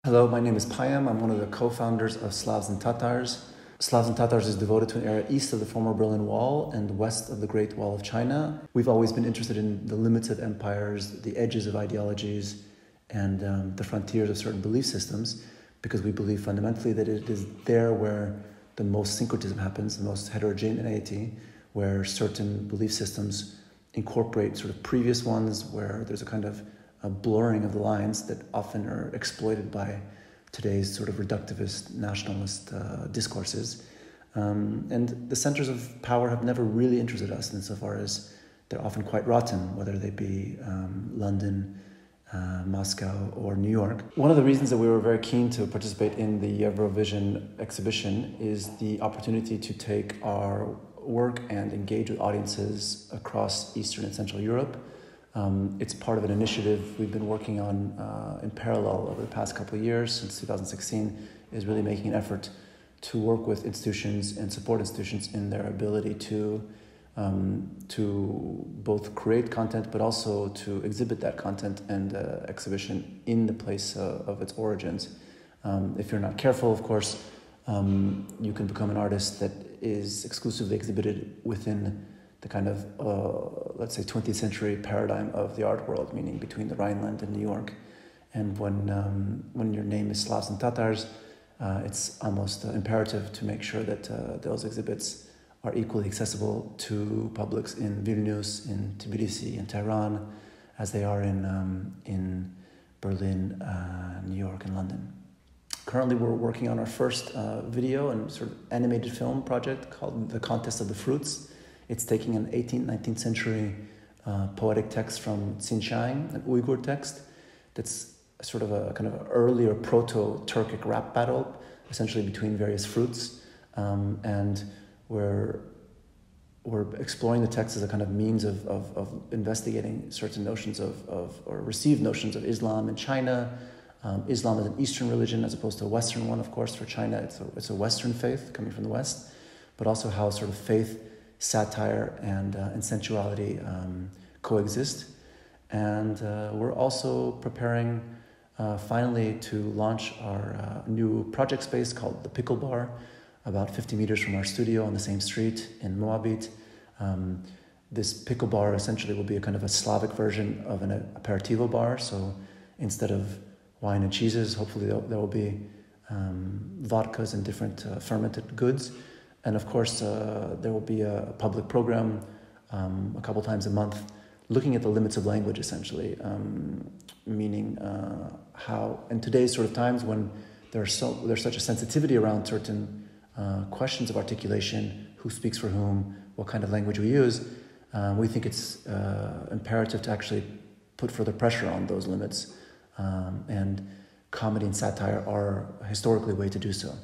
Hello, my name is Payam. I'm one of the co-founders of Slavs and Tatars. Slavs and Tatars is devoted to an area east of the former Berlin Wall and west of the Great Wall of China. We've always been interested in the limits of empires, the edges of ideologies, and the frontiers of certain belief systems, because we believe fundamentally that it is there where the most syncretism happens, the most heterogeneity, where certain belief systems incorporate sort of previous ones, where there's a kind of a blurring of the lines that often are exploited by today's sort of reductivist nationalist discourses. And the centers of power have never really interested us insofar as they're often quite rotten, whether they be London, Moscow, or New York. One of the reasons that we were very keen to participate in the EVROVIZION exhibition is the opportunity to take our work and engage with audiences across Eastern and Central Europe. It's part of an initiative we've been working on in parallel over the past couple of years, since 2016, is really making an effort to work with institutions and support institutions in their ability to both create content, but also to exhibit that content and exhibition in the place of its origins. If you're not careful, of course, you can become an artist that is exclusively exhibited within the kind of, let's say, 20th century paradigm of the art world, meaning between the Rhineland and New York. And when your name is Slavs and Tatars, it's almost imperative to make sure that those exhibits are equally accessible to publics in Vilnius, in Tbilisi, in Tehran, as they are in Berlin, New York, and London. Currently, we're working on our first video and sort of animated film project called The Contest of the Fruits. It's taking an 18th, 19th century poetic text from Xinjiang, an Uyghur text, that's sort of a kind of earlier proto-Turkic rap battle, essentially between various fruits. And we're exploring the text as a kind of means of investigating certain notions or received notions of Islam in China. Islam is an Eastern religion as opposed to a Western one, of course. For China, it's a Western faith coming from the West, but also how sort of faith, satire, and sensuality coexist. And we're also preparing finally to launch our new project space called the Pickle Bar, about 50 meters from our studio on the same street in Moabit. This Pickle Bar essentially will be a kind of a Slavic version of an aperitivo bar. So instead of wine and cheeses, hopefully there will be vodkas and different fermented goods. And of course, there will be a public program a couple times a month looking at the limits of language, essentially, meaning how in today's sort of times when there's such a sensitivity around certain questions of articulation, who speaks for whom, what kind of language we use, we think it's imperative to actually put further pressure on those limits. And comedy and satire are historically a way to do so.